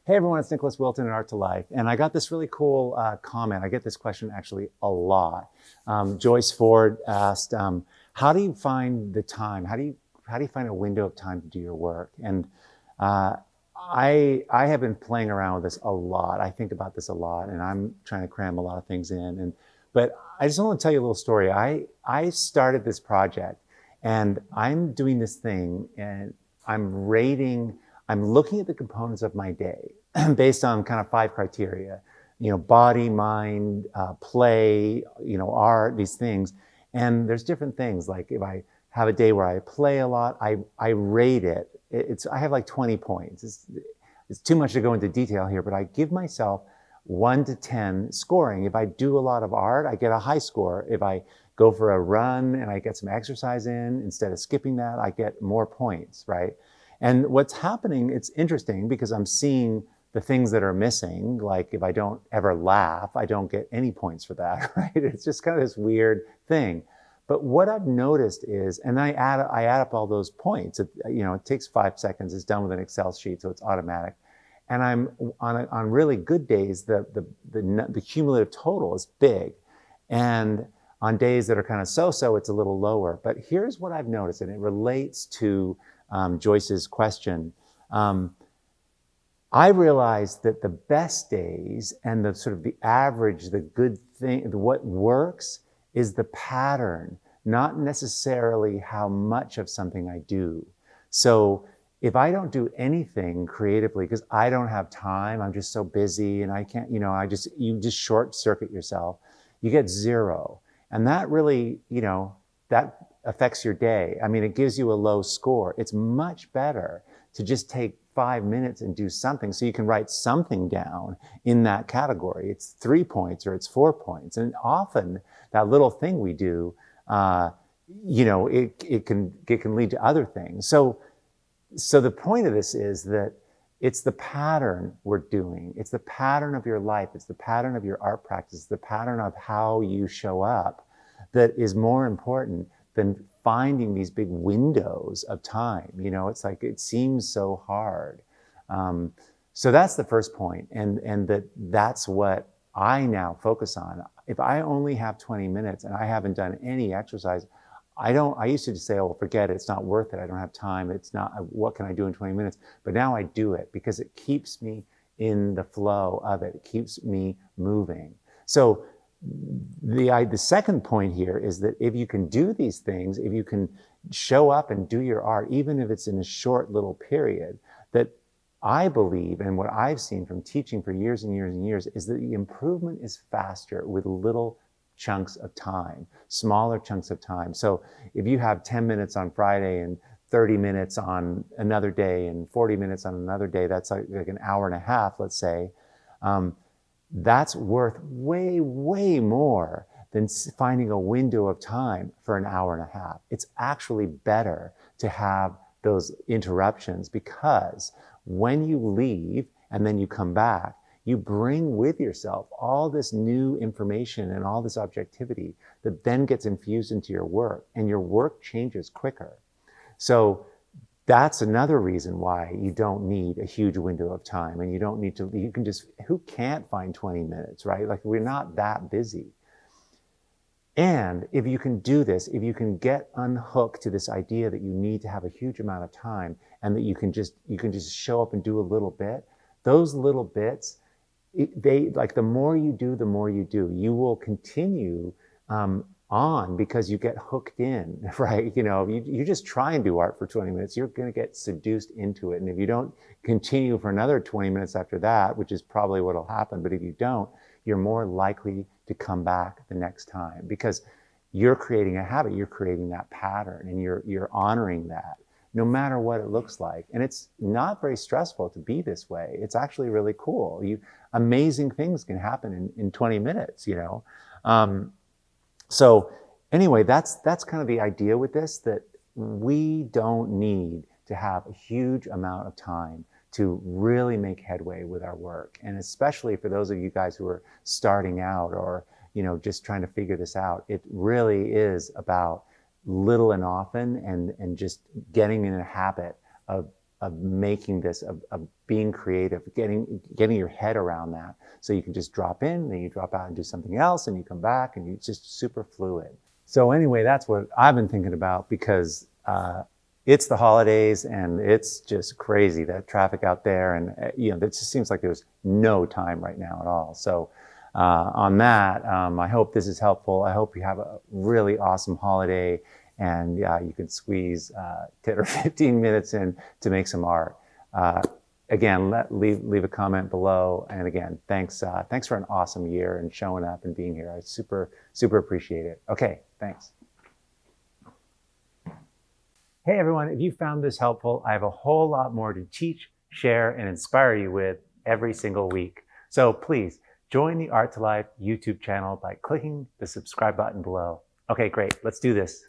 Hey everyone, it's Nicholas Wilton at Art to Life. And I got this really cool comment. I get this question actually a lot. Joyce Ford asked, how do you find the time? How do you find a window of time to do your work? And I have been playing around with this a lot. I think about this a lot, and I'm trying to cram a lot of things in. But I just want to tell you a little story. I started this project, and I'm doing this thing, and I'm looking at the components of my day based on kind of 5 criteria, body, mind, play, art, these things. And there's different things. Like if I have a day where I play a lot, I rate it. I have like 20 points. It's too much to go into detail here, but I give myself 1 to 10 scoring. If I do a lot of art, I get a high score. If I go for a run and I get some exercise in, instead of skipping that, I get more points, right? And what's happening, it's interesting because I'm seeing the things that are missing. Like if I don't ever laugh, I don't get any points for that, right? It's just kind of this weird thing. But what I've noticed is, and I add up all those points. It takes 5 seconds. It's done with an Excel sheet, so it's automatic. And I'm on really good days, the cumulative total is big. And on days that are kind of so-so, it's a little lower. But here's what I've noticed, and it relates to Joyce's question. I realized that the best days and the sort of the average, the good thing, what works is the pattern, not necessarily how much of something I do. So if I don't do anything creatively, because I don't have time, I'm just so busy and I can't, you just short circuit yourself, you get 0. And that really, that affects your day. I mean, it gives you a low score. It's much better to just take 5 minutes and do something so you can write something down in that category. It's 3 points or it's 4 points. And often that little thing we do, it can lead to other things. So the point of this is that it's the pattern we're doing. It's the pattern of your life. It's the pattern of your art practice, the pattern of how you show up that is more important than finding these big windows of time. It's like, it seems so hard. So that's the first point. And that's what I now focus on. If I only have 20 minutes and I haven't done any exercise, I used to just say, oh, forget it. It's not worth it. I don't have time. It's not, what can I do in 20 minutes? But now I do it because it keeps me in the flow of it. It keeps me moving. So the second point here is that if you can do these things, if you can show up and do your art, even if it's in a short little period, that I believe, and what I've seen from teaching for years and years and years, is that the improvement is faster with little chunks of time, smaller chunks of time. So if you have 10 minutes on Friday and 30 minutes on another day and 40 minutes on another day, that's like an hour and a half, let's say, that's worth way, way more than finding a window of time for an hour and a half. It's actually better to have those interruptions, because when you leave and then you come back, you bring with yourself all this new information and all this objectivity that then gets infused into your work, and your work changes quicker. So that's another reason why you don't need a huge window of time, and you can just, who can't find 20 minutes, right? Like, we're not that busy. And if you can do this, if you can get unhooked to this idea that you need to have a huge amount of time and that you can just show up and do a little bit, those little bits, the more you do, the more you do. You will continue on because you get hooked in, right? You just try and do art for 20 minutes, you're going to get seduced into it. And if you don't continue for another 20 minutes after that, which is probably what will happen, but if you don't, you're more likely to come back the next time, because you're creating a habit, you're creating that pattern, and you're honoring that, no matter what it looks like. And it's not very stressful to be this way. It's actually really cool. Amazing things can happen in 20 minutes, So anyway, that's kind of the idea with this, that we don't need to have a huge amount of time to really make headway with our work. And especially for those of you guys who are starting out or, just trying to figure this out, it really is about little and often, and just getting in a habit of making this, of being creative, getting your head around that. So you can just drop in, then you drop out and do something else, and you come back, and it's just super fluid. So anyway, that's what I've been thinking about, because it's the holidays and it's just crazy, that traffic out there. And it just seems like there's no time right now at all. So on that, I hope this is helpful. I hope you have a really awesome holiday, and you can squeeze 10 or 15 minutes in to make some art. Again, leave a comment below. And again, thanks for an awesome year and showing up and being here. I super appreciate it. Okay, thanks. Hey everyone, if you found this helpful, I have a whole lot more to teach, share, and inspire you with every single week. So please join the Art to Life YouTube channel by clicking the subscribe button below. Okay, great, let's do this.